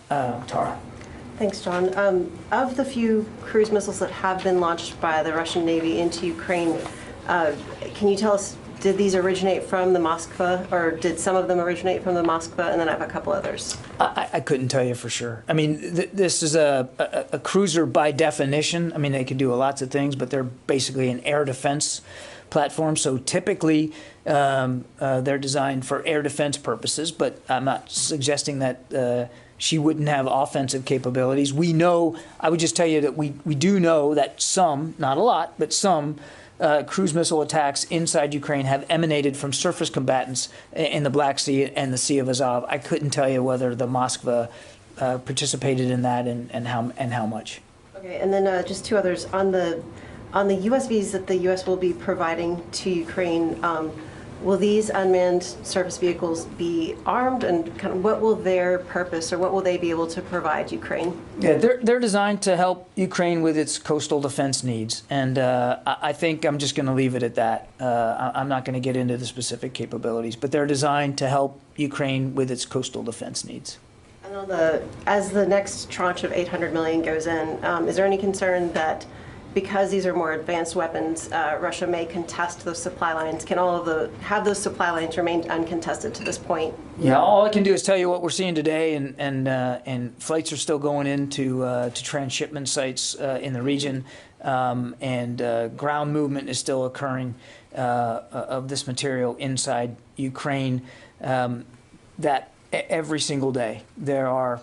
Tara. Thanks, John. Of the few cruise missiles that have been launched by the Russian Navy into Ukraine, can you tell us, did these originate from the Moskva, or did some of them originate from the Moskva? And then I have a couple others. I couldn't tell you for sure. I mean, this is a cruiser by definition. I mean, they can do lots of things, but they're basically an air defense platform. So typically, they're designed for air defense purposes, but I'm not suggesting that she wouldn't have offensive capabilities. We know, I would just tell you that we do know that some, not a lot, but some cruise missile attacks inside Ukraine have emanated from surface combatants in the Black Sea and the Sea of Azov. I couldn't tell you whether the Moskva participated in that and how much. Okay, and then just two others. On the USVs that the U.S. will be providing to Ukraine, will these unmanned surface vehicles be armed, and kind of what will their purpose, or what will they be able to provide Ukraine? Yeah, they're designed to help Ukraine with its coastal defense needs, and I think I'm just going to leave it at that. I'm not going to get into the specific capabilities, but they're designed to help Ukraine with its coastal defense needs. And as the next tranche of 800 million goes in, is there any concern that because these are more advanced weapons, Russia may contest those supply lines? Can have those supply lines remain uncontested to this point? Yeah, all I can do is tell you what we're seeing today, and flights are still going into to transshipment sites in the region, and ground movement is still occurring of this material inside Ukraine. That every single day there are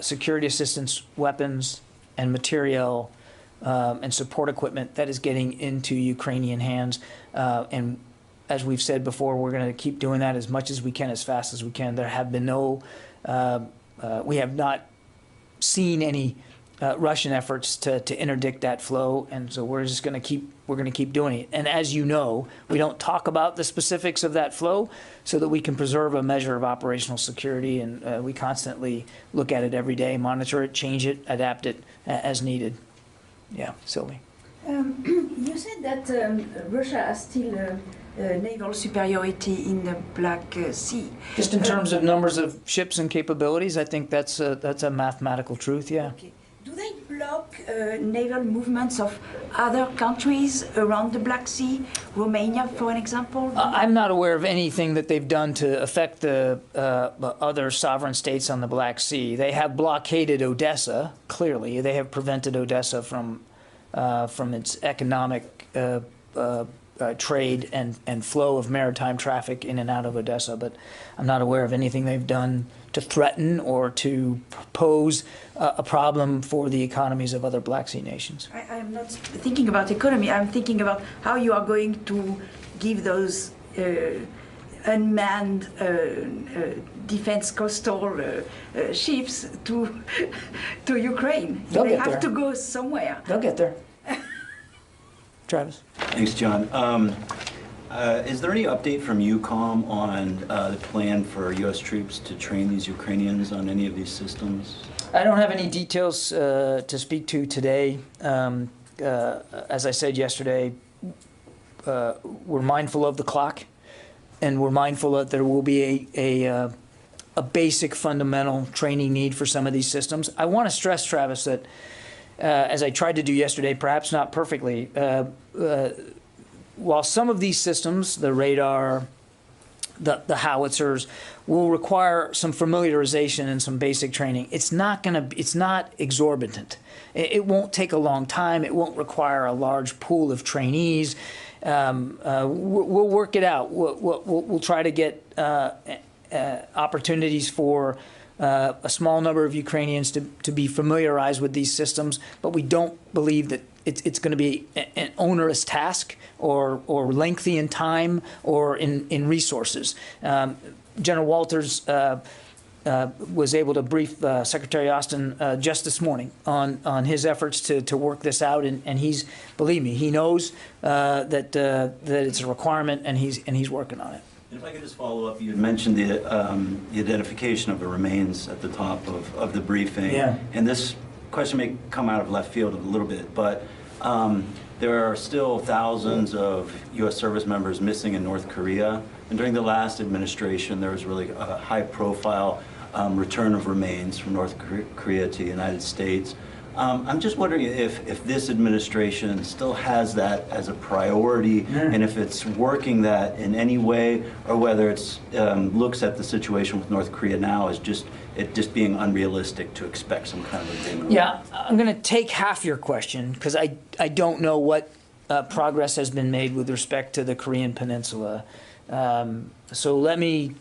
security assistance weapons and material and support equipment that is getting into Ukrainian hands. And as we've said before, we're going to keep doing that as much as we can, as fast as we can. There have been we have not seen any Russian efforts to interdict that flow, and so we're just going to keep doing it. And as you know, we don't talk about the specifics of that flow so that we can preserve a measure of operational security, and we constantly look at it every day, monitor it, change it, adapt it as needed. Yeah, Sylvie. You said that Russia has still naval superiority in the Black Sea. Just in terms of numbers of ships and capabilities, I think that's a mathematical truth. Yeah. Okay. Do they block naval movements of other countries around the Black Sea, Romania, for an example? I'm not aware of anything that they've done to affect the other sovereign states on the Black Sea. They have blockaded Odessa, clearly. They have prevented Odessa from its economic trade and flow of maritime traffic in and out of Odessa, but I'm not aware of anything they've done to threaten or to pose a problem for the economies of other Black Sea nations. I'm not thinking about economy. I'm thinking about how you are going to give those unmanned defense coastal ships to Ukraine. They have to go somewhere. They'll get there. Travis. Thanks, John. Is there any update from EUCOM on the plan for U.S. troops to train these Ukrainians on any of these systems? I don't have any details to speak to today. As I said yesterday, we're mindful of the clock, and we're mindful that there will be a basic fundamental training need for some of these systems. I want to stress, Travis, that as I tried to do yesterday, perhaps not perfectly, while some of these systems, the radar, the howitzers, will require some familiarization and some basic training, it's not exorbitant. It won't take a long time. It won't require a large pool of trainees. We'll work it out. We'll try to get opportunities for a small number of Ukrainians to be familiarized with these systems, but we don't believe that it's going to be an onerous task or lengthy in time or in resources. General Walters was able to brief Secretary Austin just this morning on his efforts to work this out, and he's, believe me, he knows that it's a requirement, and he's working on it. And if I could just follow up, you had mentioned the identification of the remains at the top of the briefing. Yeah. And this question may come out of left field a little bit, but there are still thousands of U.S. service members missing in North Korea. And during the last administration, there was really a high-profile return of remains from North Korea to the United States. I'm just wondering if this administration still has that as a priority, and if it's working that in any way, or whether it's looks at the situation with North Korea now as just being unrealistic to expect some kind of agreement. Yeah, I'm going to take half your question because I don't know what progress has been made with respect to the Korean Peninsula. So let me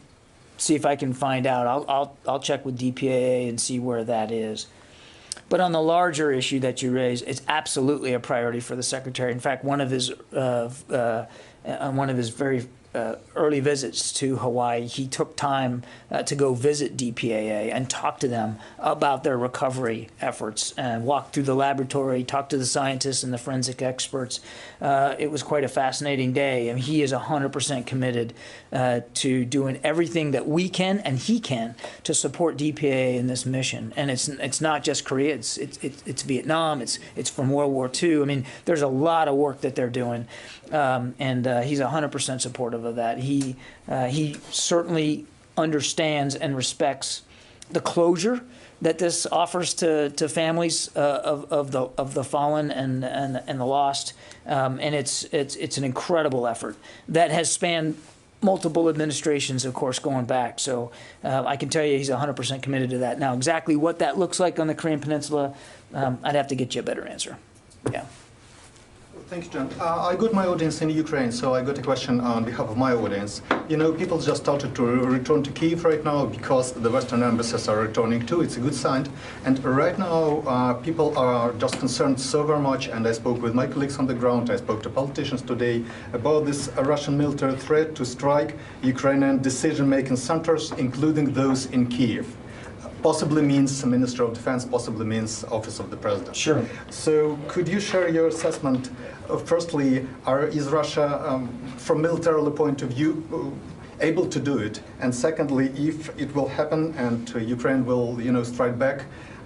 see if I can find out. I'll check with DPAA and see where that is. But on the larger issue that you raised, it's absolutely a priority for the Secretary. In fact, on one of his very early visits to Hawaii, he took time to go visit DPAA and talk to them about their recovery efforts and walk through the laboratory, talk to the scientists and the forensic experts. It was quite a fascinating day, and he is 100% committed to doing everything that we can and he can to support DPAA in this mission. And it's not just Korea; it's Vietnam. It's from World War II. I mean, there's a lot of work that they're doing, and he's 100% supportive of that. He certainly understands and respects the closure that this offers to families of the fallen and the lost, and it's an incredible effort that has spanned multiple administrations, of course, going back. So I can tell you he's 100% committed to that. Now, exactly what that looks like on the Korean Peninsula, I'd have to get you a better answer. Yeah. Thank you, John. I got my audience in Ukraine, so I got a question on behalf of my audience. You know, people just started to return to Kiev right now because the Western embassies are returning too. It's a good sign. And right now, people are just concerned so very much, and I spoke with my colleagues on the ground, I spoke to politicians today about this Russian military threat to strike Ukrainian decision-making centers, including those in Kiev. Possibly means Minister of Defense, possibly means Office of the President. Sure. So could you share your assessment? Firstly, is Russia, from military point of view, able to do it? And secondly, if it will happen and Ukraine will, strike back,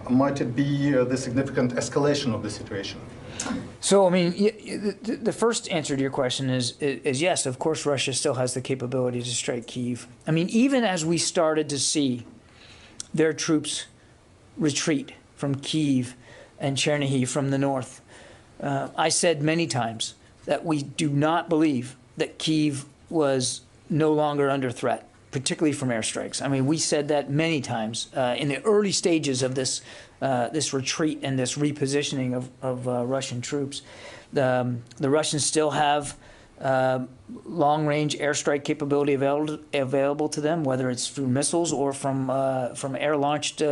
might it be the significant escalation of the situation? So, I mean, the first answer to your question is yes, of course, Russia still has the capability to strike Kyiv. I mean, even as we started to see their troops retreat from Kyiv and Chernihiv from the north, I said many times that we do not believe that Kyiv was no longer under threat, particularly from airstrikes. I mean, we said that many times in the early stages of this retreat and this repositioning of Russian troops. The Russians still have long-range airstrike capability available to them, whether it's through missiles or from air-launched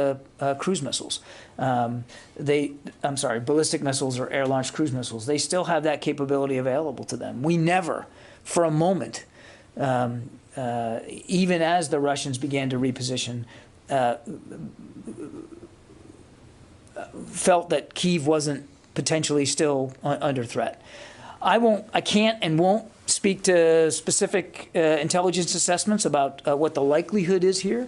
cruise missiles. Ballistic missiles or air-launched cruise missiles. They still have that capability available to them. We never, for a moment, even as the Russians began to reposition, felt that Kyiv wasn't potentially still under threat. I can't and won't speak to specific intelligence assessments about what the likelihood is here,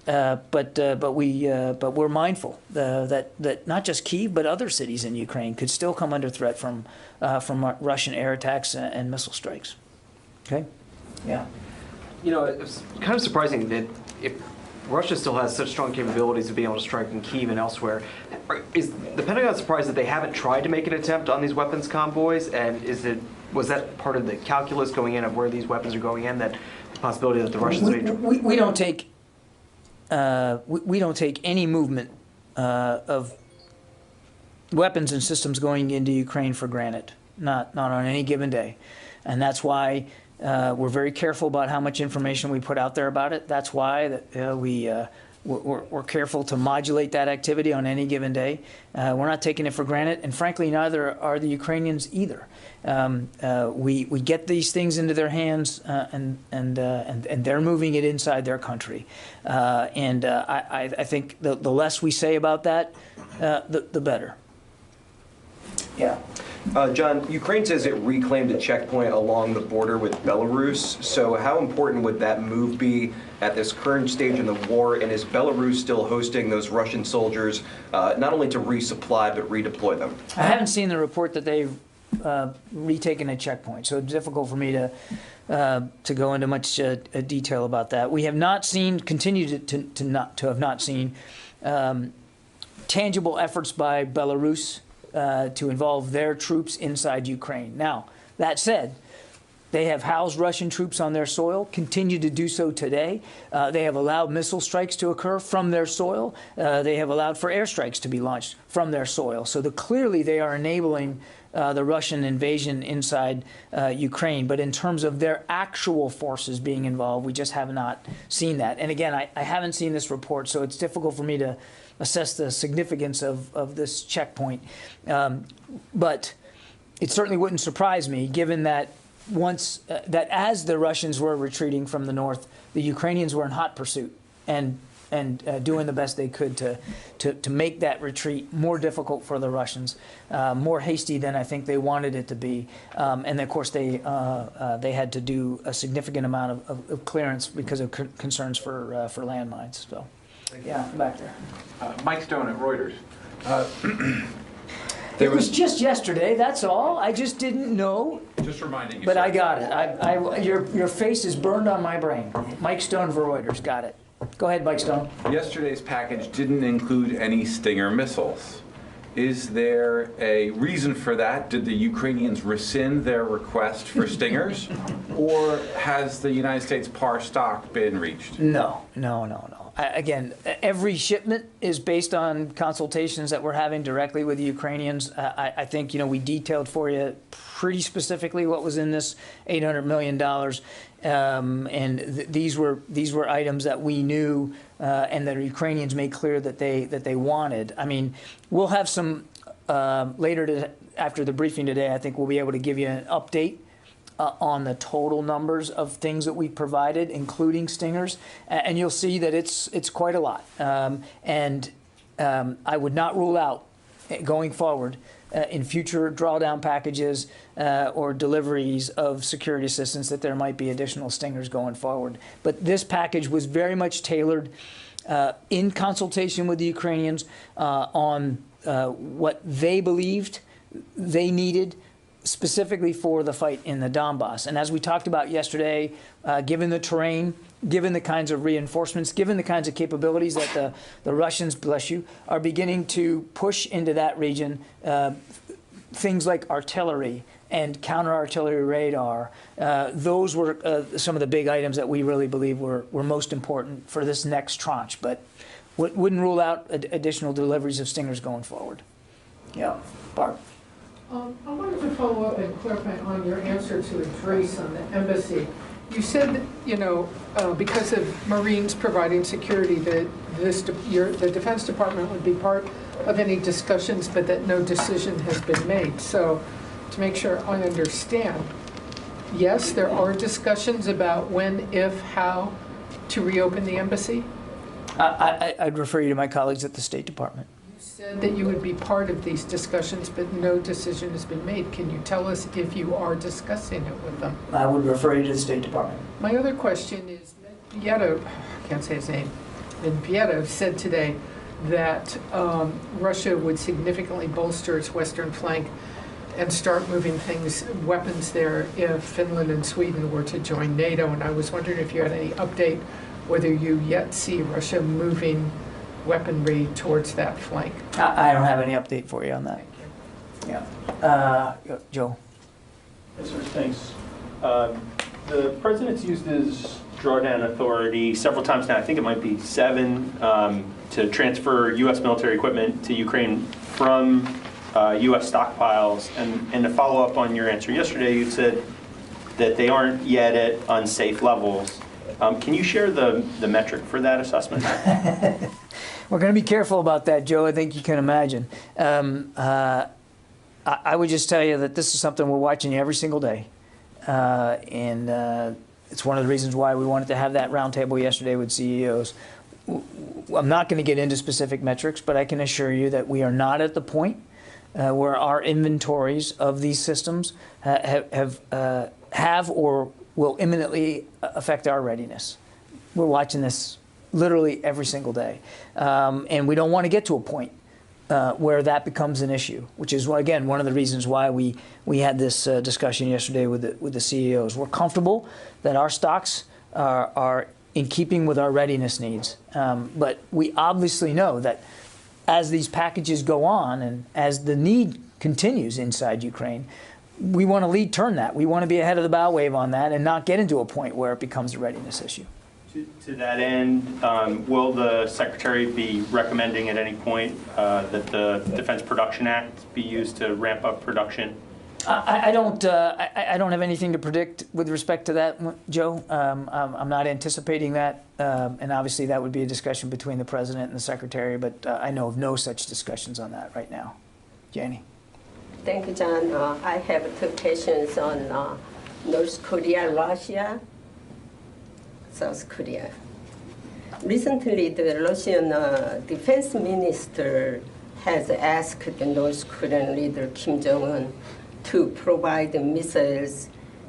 but we're mindful that not just Kyiv but other cities in Ukraine could still come under threat from Russian air attacks and missile strikes. Okay. Yeah. You know, it's kind of surprising that if Russia still has such strong capabilities of being able to strike in Kyiv and elsewhere, is the Pentagon surprised that they haven't tried to make an attempt on these weapons convoys? And was that part of the calculus going in of where these weapons are going in, that the possibility that the Russians we don't take any movement of weapons and systems going into Ukraine for granted, not on any given day, and that's why we're very careful about how much information we put out there about it. That's why we're careful to modulate that activity on any given day. We're not taking it for granted, and frankly, neither are the Ukrainians either. We get these things into their hands, and they're moving it inside their country. I think the less we say about that, the better. Yeah. John, Ukraine says it reclaimed a checkpoint along the border with Belarus. So how important would that move be at this current stage in the war? And is Belarus still hosting those Russian soldiers, not only to resupply, but redeploy them? I haven't seen the report that they've retaken a checkpoint, so it's difficult for me to go into much detail about that. We have not seen, continue to have not seen tangible efforts by Belarus to involve their troops inside Ukraine. Now, that said, they have housed Russian troops on their soil, continue to do so today. They have allowed missile strikes to occur from their soil. They have allowed for airstrikes to be launched from their soil. So clearly they are enabling the Russian invasion inside Ukraine. But in terms of their actual forces being involved, we just have not seen that. And again, I haven't seen this report, so it's difficult for me to assess the significance of this checkpoint. But it certainly wouldn't surprise me, given that that as the Russians were retreating from the north, the Ukrainians were in hot pursuit and doing the best they could to make that retreat more difficult for the Russians, more hasty than I think they wanted it to be, and of course they had to do a significant amount of clearance because of concerns for landmines. So, yeah, back there. Mike Stone at Reuters. It was just yesterday, that's all. I just didn't know. Just reminding you. But sir. I got it. Your face is burned on my brain. Mike Stone for Reuters, got it. Go ahead, Mike Stone. Yesterday's package didn't include any Stinger missiles. Is there a reason for that? Did the Ukrainians rescind their request for Stingers? Or has the United States par stock been reached? No. Again, every shipment is based on consultations that we're having directly with the Ukrainians. I think, we detailed for you pretty specifically what was in this $800 million. And these were items that we knew and the Ukrainians made clear that they wanted. I mean, we'll have some later after the briefing today. I think we'll be able to give you an update on the total numbers of things that we provided, including Stingers, and you'll see that it's quite a lot. And I would not rule out going forward in future drawdown packages or deliveries of security assistance that there might be additional Stingers going forward. But this package was very much tailored in consultation with the Ukrainians on what they believed they needed specifically for the fight in the Donbass. And as we talked about yesterday, given the terrain, given the kinds of reinforcements, given the kinds of capabilities that the Russians, bless you, are beginning to push into that region, things like artillery and counter-artillery radar, those were some of the big items that we really believe were most important for this next tranche. But wouldn't rule out additional deliveries of Stingers going forward. Yeah, Bart. I wanted to follow up and clarify on your answer to Idris on the embassy. You said that, because of Marines providing security, that the Defense Department would be part of any discussions, but that no decision has been made. So to make sure I understand, yes, there are discussions about when, if, how to reopen the embassy? I'd refer you to my colleagues at the State Department. Said that you would be part of these discussions, but no decision has been made. Can you tell us if you are discussing it with them? I would refer you to the State Department. My other question is, Medvedev, I can't say his name, Medvedev said today that Russia would significantly bolster its western flank and start moving weapons there if Finland and Sweden were to join NATO. And I was wondering if you had any update whether you yet see Russia moving weaponry towards that flank. I don't have any update for you on that. Yeah. Joe. Yes, sir. Thanks. The president's used his drawdown authority several times now. I think it might be 7 to transfer U.S. military equipment to Ukraine from U.S. stockpiles. And to follow up on your answer yesterday, you said that they aren't yet at unsafe levels. Can you share the metric for that assessment? We're going to be careful about that, Joe. I think you can imagine. I would just tell you that this is something we're watching every single day. And it's one of the reasons why we wanted to have that roundtable yesterday with CEOs. I'm not going to get into specific metrics, but I can assure you that we are not at the point where our inventories of these systems have or will imminently affect our readiness. We're watching this literally every single day. And we don't want to get to a point where that becomes an issue, which is, again, one of the reasons why we had this discussion yesterday with the CEOs. We're comfortable that our stocks are in keeping with our readiness needs. But we obviously know that as these packages go on and as the need continues inside Ukraine, we want to lead turn that. We want to be ahead of the bow wave on that and not get into a point where it becomes a readiness issue. To that end, will the Secretary be recommending at any point that the Defense Production Act be used to ramp up production? I don't have anything to predict with respect to that, Joe. I'm not anticipating that, and obviously that would be a discussion between the President and the Secretary, but I know of no such discussions on that right now. Janie. Thank you, John. I have two questions on North Korea, Russia, South Korea. Recently, the Russian defense minister has asked the North Korean leader Kim Jong-un to provide missiles,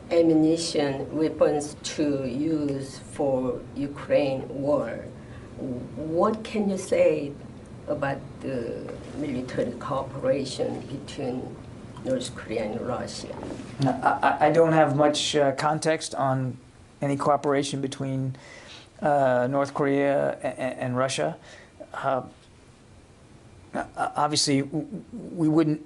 ammunition, weapons to use for Ukraine war. What can you say about the military cooperation between North Korea and Russia? I don't have much context on any cooperation between North Korea and Russia. Obviously, we wouldn't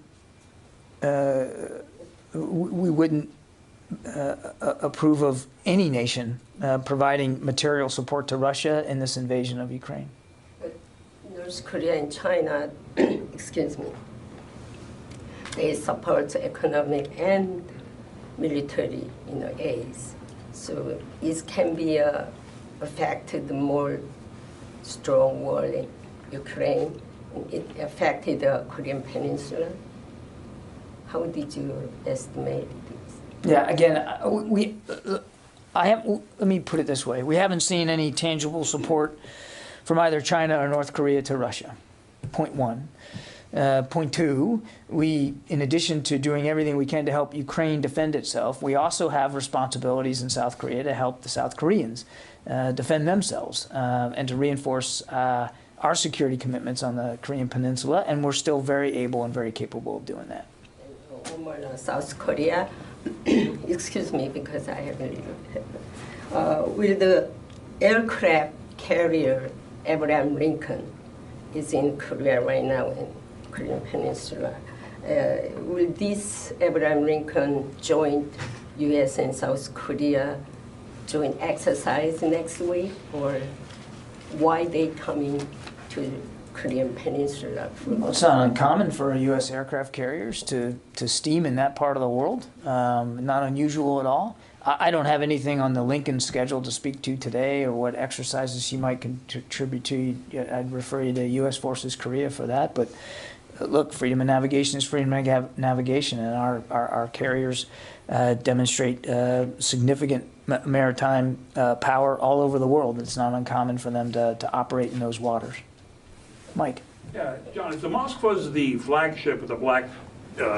approve of any nation providing material support to Russia in this invasion of Ukraine. North Korea and China, excuse me, they support economic and military, aids. So it can be affected more strong war in Ukraine. It affected the Korean Peninsula. How did you estimate this? Yeah, again, let me put it this way. We haven't seen any tangible support from either China or North Korea to Russia, point one. Point two, in addition to doing everything we can to help Ukraine defend itself, we also have responsibilities in South Korea to help the South Koreans defend themselves and to reinforce our security commitments on the Korean Peninsula, and we're still very able and very capable of doing that. South Korea, excuse me, because I have a little with the aircraft carrier Abraham Lincoln is in Korea right now in Korean Peninsula. Will this Abraham Lincoln joint U.S. and South Korea joint exercise next week, or why they coming to Korean Peninsula? Well, it's not uncommon for U.S. aircraft carriers to steam in that part of the world. Not unusual at all. I don't have anything on the Lincoln schedule to speak to today or what exercises she might contribute to. I'd refer you to U.S. Forces Korea for that. But look, freedom of navigation is freedom of navigation, and our carriers demonstrate significant maritime power all over the world. It's not uncommon for them to operate in those waters. Mike. Yeah, John, if the Moskva's the flagship of the Black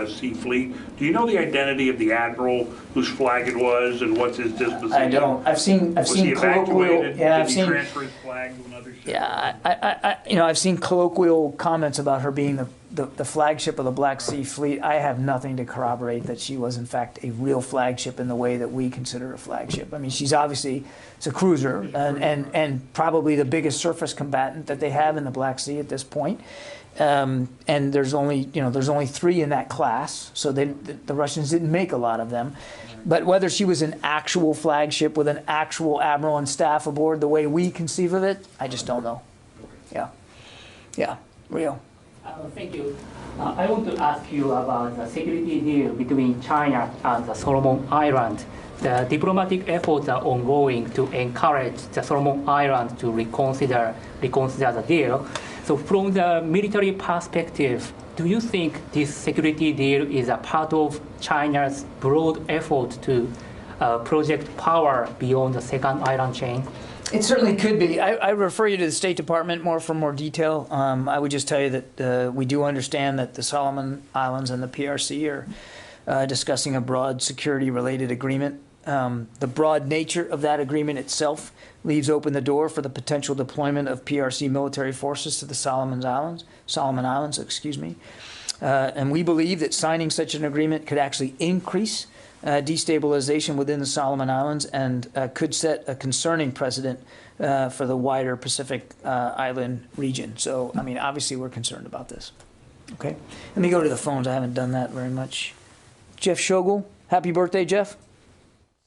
Sea Fleet, do you know the identity of the admiral whose flag it was and what's his disposition? I don't. I've seen colloquial. Yeah, I've seen. Transfer his flag to another ship? Yeah, I've seen colloquial comments about her being the flagship of the Black Sea Fleet. I have nothing to corroborate that she was in fact a real flagship in the way that we consider a flagship. I mean, she's obviously it's a cruiser and probably the biggest surface combatant that they have in the Black Sea at this point. And there's only 3 in that class, so the Russians didn't make a lot of them. But whether she was an actual flagship with an actual admiral and staff aboard the way we conceive of it, I just don't know. Yeah, Rio. Thank you. I want to ask you about the security deal between China and the Solomon Islands. The diplomatic efforts are ongoing to encourage the Solomon Islands to reconsider the deal. So from the military perspective, do you think this security deal is a part of China's broad effort to project power beyond the second island chain? It certainly could be. I refer you to the State Department for more detail. I would just tell you that we do understand that the Solomon Islands and the PRC are discussing a broad security-related agreement The broad nature of that agreement itself leaves open the door for the potential deployment of PRC military forces to the Solomon Islands, excuse me. And we believe that signing such an agreement could actually increase destabilization within the Solomon Islands and could set a concerning precedent for the wider Pacific Island region. So, I mean, obviously we're concerned about this. Okay, let me go to the phones. I haven't done that very much. Jeff Shogel, happy birthday, Jeff.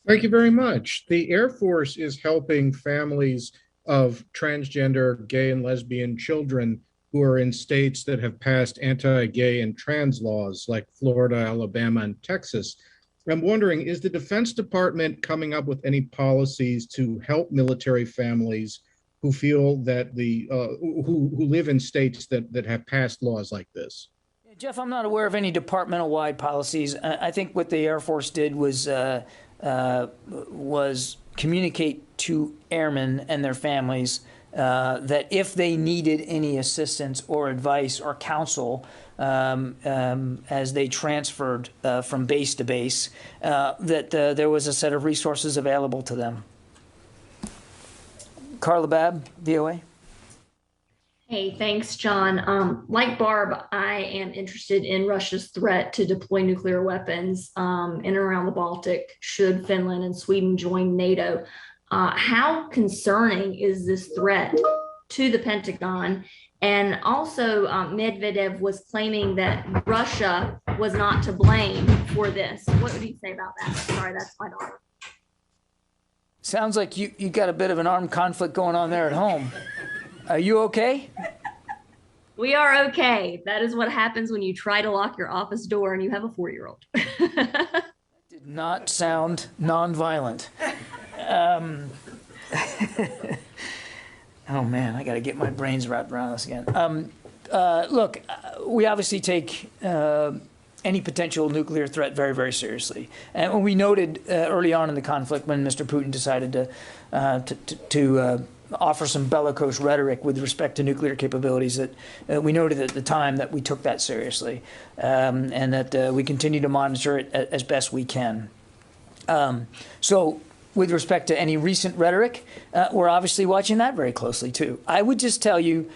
Thank you very much. The Air Force is helping families of transgender, gay, and lesbian children who are in states that have passed anti-gay and trans laws like Florida, Alabama, and Texas. I'm wondering, is the Defense Department coming up with any policies to help military families who feel that who live in states that have passed laws like this? Jeff, I'm not aware of any departmental-wide policies. I think what the Air Force did was communicate to airmen and their families that if they needed any assistance or advice or counsel as they transferred from base to base, that there was a set of resources available to them. Carla Babb, VOA. Hey, thanks, John. Like Barb, I am interested in Russia's threat to deploy nuclear weapons in and around the Baltic should Finland and Sweden join NATO. How concerning is this threat to the Pentagon? And also, Medvedev was claiming that Russia was not to blame for this. What would you say about that? Sorry, that's my daughter. Sounds like you got a bit of an armed conflict going on there at home. Are you okay? We are okay. That is what happens when you try to lock your office door and you have a 4-year-old. Did not sound nonviolent. Oh man, I got to get my brains wrapped around this again. Look, we obviously take any potential nuclear threat very, very seriously. And when we noted early on in the conflict when Mr. Putin decided to offer some bellicose rhetoric with respect to nuclear capabilities, that we noted at the time that we took that seriously, and that we continue to monitor it as best we can. So with respect to any recent rhetoric, we're obviously watching that very closely too. I would just tell you,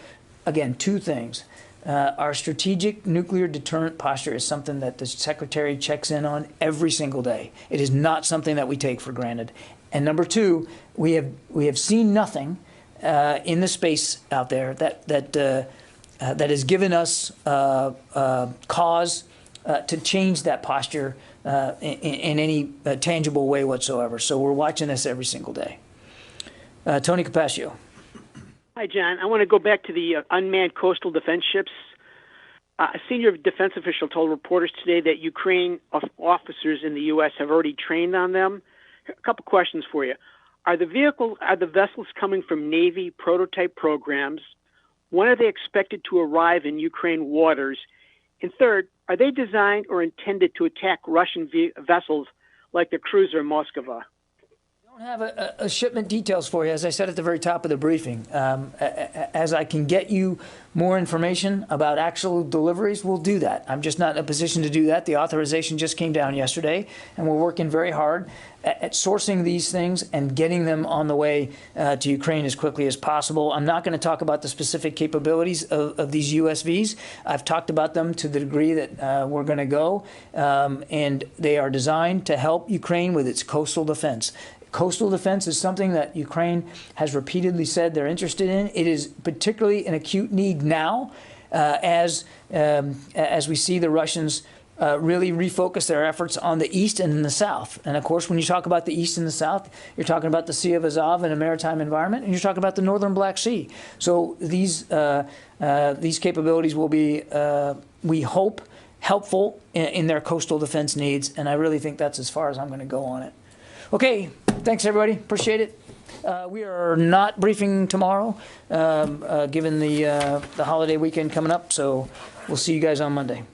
again, two things. Our strategic nuclear deterrent posture is something that the Secretary checks in on every single day. It is not something that we take for granted. And number two, we have seen nothing in the space out there that has given us cause to change that posture in any tangible way whatsoever. So we're watching this every single day. Tony Capaccio. Hi, John. I want to go back to the unmanned coastal defense ships. A senior defense official told reporters today that Ukraine officers in the U.S. have already trained on them. A couple questions for you. Are the vessels coming from Navy prototype programs? When are they expected to arrive in Ukraine waters? And third, are they designed or intended to attack Russian vessels like the cruiser Moskva? I don't have a shipment details for you, as I said at the very top of the briefing. As I can get you more information about actual deliveries, we'll do that. I'm just not in a position to do that. The authorization just came down yesterday, and we're working very hard at sourcing these things and getting them on the way to Ukraine as quickly as possible. I'm not going to talk about the specific capabilities of these USVs. I've talked about them to the degree that we're going to go, and they are designed to help Ukraine with its coastal defense. Coastal defense is something that Ukraine has repeatedly said they're interested in. It is particularly an acute need now as we see the Russians really refocus their efforts on the east and in the south. And of course, when you talk about the east and the south, you're talking about the Sea of Azov and a maritime environment, and you're talking about the northern Black Sea. So these capabilities will be, we hope, helpful in their coastal defense needs, and I really think that's as far as I'm going to go on it. Okay, thanks everybody. Appreciate it. We are not briefing tomorrow, given the holiday weekend coming up, so we'll see you guys on Monday.